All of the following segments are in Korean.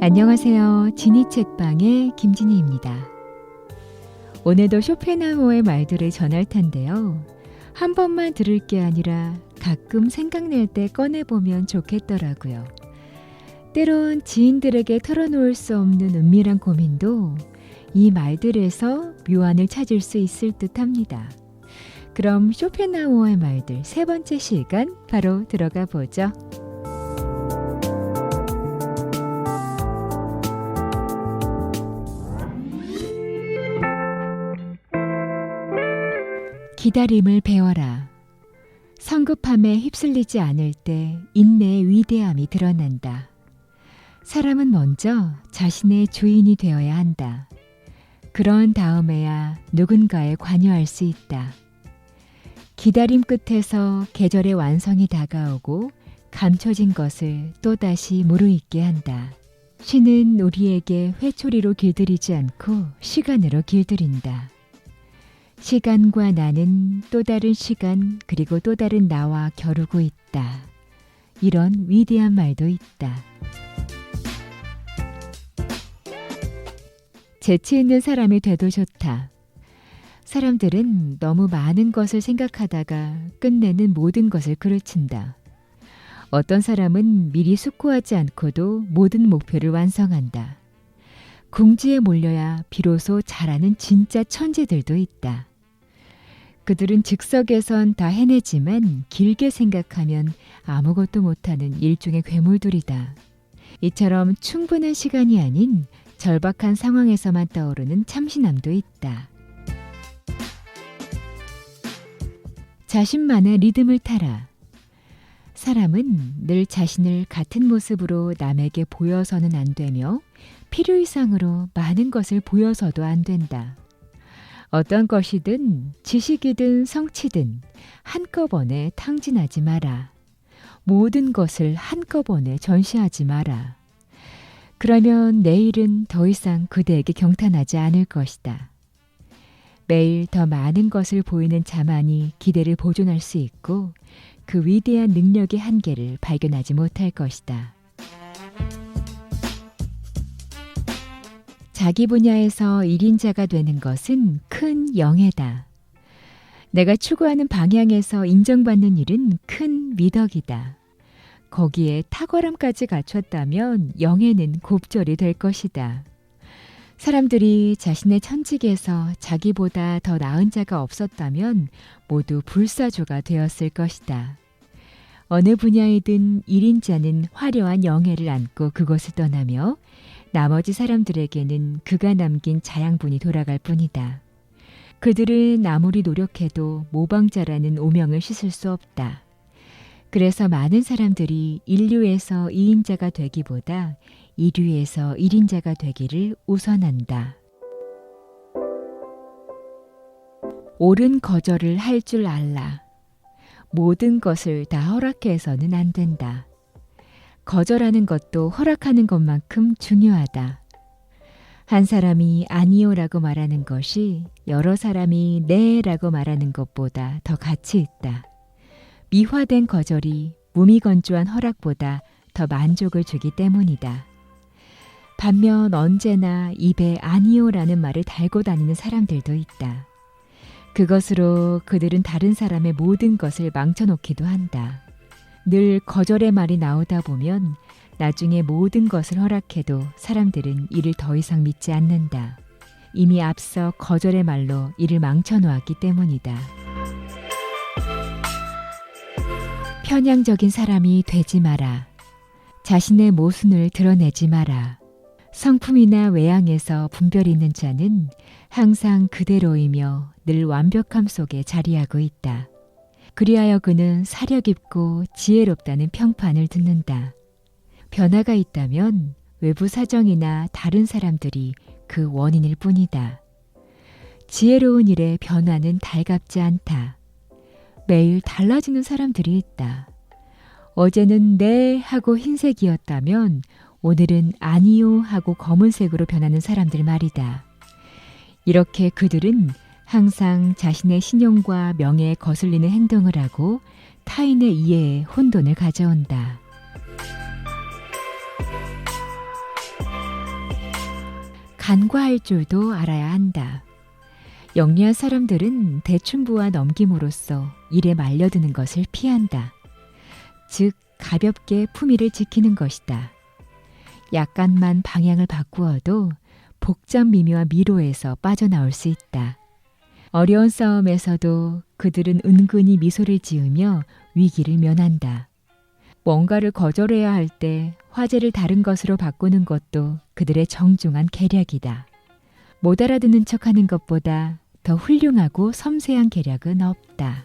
안녕하세요. 지니 책방의 김진희입니다. 오늘도 쇼펜하우어의 말들을 전할 텐데요. 한 번만 들을 게 아니라 가끔 생각날 때 꺼내보면 좋겠더라고요. 때론 지인들에게 털어놓을 수 없는 은밀한 고민도 이 말들에서 묘안을 찾을 수 있을 듯합니다. 그럼 쇼펜하우어의 말들 세 번째 시간 바로 들어가 보죠. 기다림을 배워라. 성급함에 휩쓸리지 않을 때 인내의 위대함이 드러난다. 사람은 먼저 자신의 주인이 되어야 한다. 그런 다음에야 누군가에 관여할 수 있다. 기다림 끝에서 계절의 완성이 다가오고 감춰진 것을 또다시 무르익게 한다. 신은 우리에게 회초리로 길들이지 않고 시간으로 길들인다. 시간과 나는 또 다른 시간 그리고 또 다른 나와 겨루고 있다. 이런 위대한 말도 있다. 재치 있는 사람이 돼도 좋다. 사람들은 너무 많은 것을 생각하다가 끝내는 모든 것을 그르친다. 어떤 사람은 미리 숙고하지 않고도 모든 목표를 완성한다. 궁지에 몰려야 비로소 잘하는 진짜 천재들도 있다. 그들은 즉석에선 다 해내지만 길게 생각하면 아무것도 못하는 일종의 괴물들이다. 이처럼 충분한 시간이 아닌 절박한 상황에서만 떠오르는 참신함도 있다. 자신만의 리듬을 타라. 사람은 늘 자신을 같은 모습으로 남에게 보여서는 안 되며 필요 이상으로 많은 것을 보여서도 안 된다. 어떤 것이든 지식이든 성취든 한꺼번에 탕진하지 마라. 모든 것을 한꺼번에 전시하지 마라. 그러면 내일은 더 이상 그대에게 경탄하지 않을 것이다. 매일 더 많은 것을 보이는 자만이 기대를 보존할 수 있고 그 위대한 능력의 한계를 발견하지 못할 것이다. 자기 분야에서 1인자가 되는 것은 큰 영예다. 내가 추구하는 방향에서 인정받는 일은 큰 미덕이다. 거기에 탁월함까지 갖췄다면 영예는 곱절이 될 것이다. 사람들이 자신의 천직에서 자기보다 더 나은 자가 없었다면 모두 불사조가 되었을 것이다. 어느 분야이든 1인자는 화려한 영예를 안고 그곳을 떠나며 나머지 사람들에게는 그가 남긴 자양분이 돌아갈 뿐이다. 그들은 아무리 노력해도 모방자라는 오명을 씻을 수 없다. 그래서 많은 사람들이 인류에서 2인자가 되기보다 이류에서 1인자가 되기를 우선한다. 옳은 거절을 할 줄 알라. 모든 것을 다 허락해서는 안 된다. 거절하는 것도 허락하는 것만큼 중요하다. 한 사람이 아니요라고 말하는 것이 여러 사람이 네라고 말하는 것보다 더 가치 있다. 미화된 거절이 무미건조한 허락보다 더 만족을 주기 때문이다. 반면 언제나 입에 아니요라는 말을 달고 다니는 사람들도 있다. 그것으로 그들은 다른 사람의 모든 것을 망쳐놓기도 한다. 늘 거절의 말이 나오다 보면 나중에 모든 것을 허락해도 사람들은 이를 더 이상 믿지 않는다. 이미 앞서 거절의 말로 이를 망쳐놓았기 때문이다. 편향적인 사람이 되지 마라. 자신의 모순을 드러내지 마라. 성품이나 외양에서 분별이 있는 자는 항상 그대로이며 늘 완벽함 속에 자리하고 있다. 그리하여 그는 사려 깊고 지혜롭다는 평판을 듣는다. 변화가 있다면 외부 사정이나 다른 사람들이 그 원인일 뿐이다. 지혜로운 일의 변화는 달갑지 않다. 매일 달라지는 사람들이 있다. 어제는 네 하고 흰색이었다면 오늘은 아니요 하고 검은색으로 변하는 사람들 말이다. 이렇게 그들은 항상 자신의 신용과 명예에 거슬리는 행동을 하고 타인의 이해에 혼돈을 가져온다. 간과할 줄도 알아야 한다. 영리한 사람들은 대충부와 넘김으로써 일에 말려드는 것을 피한다. 즉, 가볍게 품위를 지키는 것이다. 약간만 방향을 바꾸어도 복잡 미묘한 미로에서 빠져나올 수 있다. 어려운 싸움에서도 그들은 은근히 미소를 지으며 위기를 면한다. 뭔가를 거절해야 할 때 화제를 다른 것으로 바꾸는 것도 그들의 정중한 계략이다. 못 알아듣는 척하는 것보다 더 훌륭하고 섬세한 계략은 없다.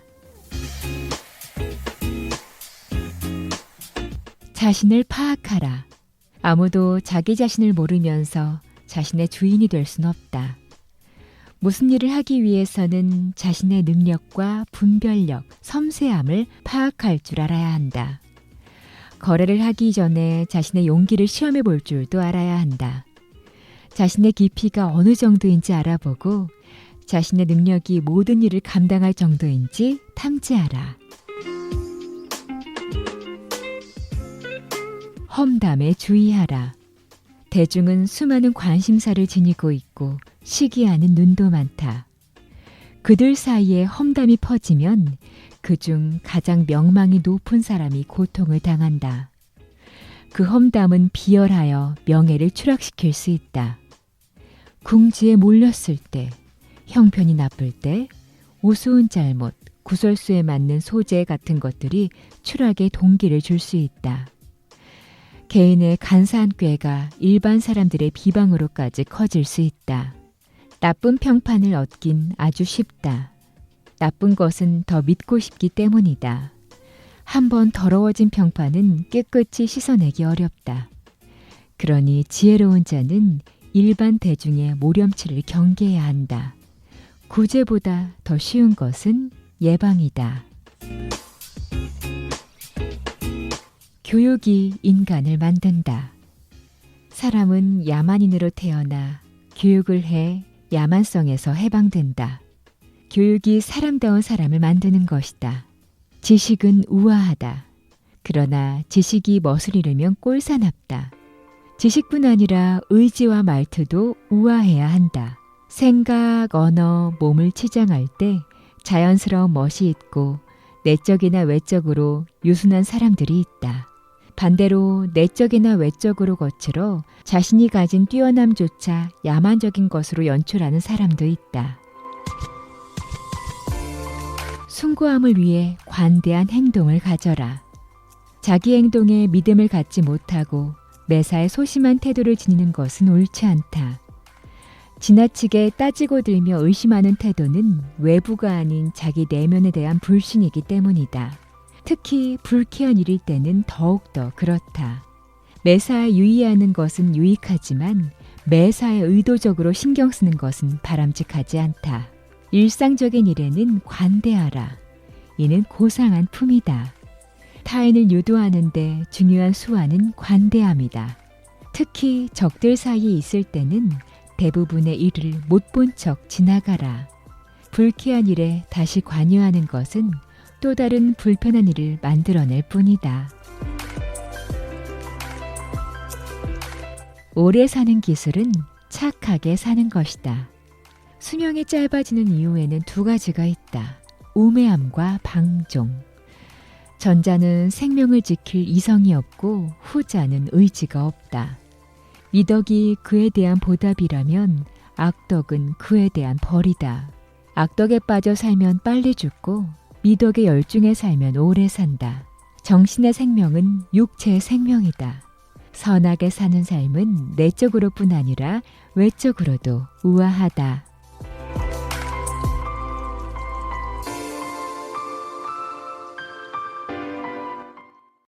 자신을 파악하라. 아무도 자기 자신을 모르면서 자신의 주인이 될 순 없다. 무슨 일을 하기 위해서는 자신의 능력과 분별력, 섬세함을 파악할 줄 알아야 한다. 거래를 하기 전에 자신의 용기를 시험해 볼 줄도 알아야 한다. 자신의 깊이가 어느 정도인지 알아보고 자신의 능력이 모든 일을 감당할 정도인지 탐지하라. 험담에 주의하라. 대중은 수많은 관심사를 지니고 있고 시기하는 눈도 많다. 그들 사이에 험담이 퍼지면 그중 가장 명망이 높은 사람이 고통을 당한다. 그 험담은 비열하여 명예를 추락시킬 수 있다. 궁지에 몰렸을 때, 형편이 나쁠 때, 우스운 잘못, 구설수에 맞는 소재 같은 것들이 추락의 동기를 줄 수 있다. 개인의 간사한 꾀가 일반 사람들의 비방으로까지 커질 수 있다. 나쁜 평판을 얻긴 아주 쉽다. 나쁜 것은 더 믿고 싶기 때문이다. 한번 더러워진 평판은 깨끗이 씻어내기 어렵다. 그러니 지혜로운 자는 일반 대중의 모렴치를 경계해야 한다. 구제보다 더 쉬운 것은 예방이다. 교육이 인간을 만든다. 사람은 야만인으로 태어나 교육을 해 야만성에서 해방된다. 교육이 사람다운 사람을 만드는 것이다. 지식은 우아하다. 그러나 지식이 멋을 잃으면 꼴사납다. 지식뿐 아니라 의지와 말투도 우아해야 한다. 생각, 언어, 몸을 치장할 때 자연스러운 멋이 있고 내적이나 외적으로 유순한 사람들이 있다. 반대로 내적이나 외적으로 거칠어 자신이 가진 뛰어남조차 야만적인 것으로 연출하는 사람도 있다. 숭고함을 위해 관대한 행동을 가져라. 자기 행동에 믿음을 갖지 못하고 매사에 소심한 태도를 지니는 것은 옳지 않다. 지나치게 따지고 들며 의심하는 태도는 외부가 아닌 자기 내면에 대한 불신이기 때문이다. 특히 불쾌한 일일 때는 더욱더 그렇다. 매사에 유의하는 것은 유익하지만 매사에 의도적으로 신경 쓰는 것은 바람직하지 않다. 일상적인 일에는 관대하라. 이는 고상한 품이다. 타인을 유도하는 데 중요한 수완은 관대함이다. 특히 적들 사이에 있을 때는 대부분의 일을 못 본 척 지나가라. 불쾌한 일에 다시 관여하는 것은 또 다른 불편한 일을 만들어낼 뿐이다. 오래 사는 기술은 착하게 사는 것이다. 수명이 짧아지는 이유에는 두 가지가 있다. 우매함과 방종. 전자는 생명을 지킬 이성이 없고 후자는 의지가 없다. 미덕이 그에 대한 보답이라면 악덕은 그에 대한 벌이다. 악덕에 빠져 살면 빨리 죽고 미덕에 열중해 살면 오래 산다. 정신의 생명은 육체의 생명이다. 선하게 사는 삶은 내적으로뿐 아니라 외적으로도 우아하다.